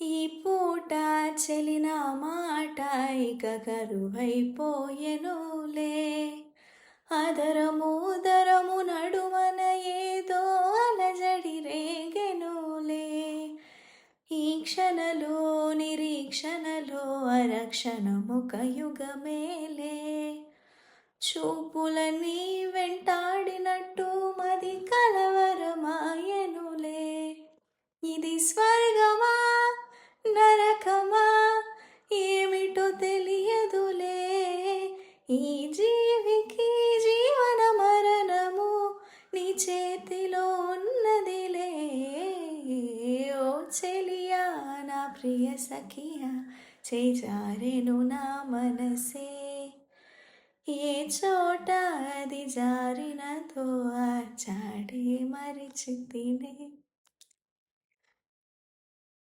ఈ పూట చెలిన మాట ఇక కరువైపోయెనులే. అదరము నడుమన ఏదో అలజడి రేగెనులే. ఈ క్షణలో నిరీక్షణలో అరక్షణముక యుగమేలే. చూపులని వెంటాడినట్టు మది కలవరమాయెనులే. ఇది స్వర్గమా నరకమా ఏమిటో తెలియదులే. ఈ జీవికి జీవన మరణము నీ చేతిలో ఉన్నదిలే. ఓ చెలియా నా ప్రియ సఖియా చేజారెను నా మనసే. ఏ చోట అది జారినదో ఆ చాడే మరిచితినే.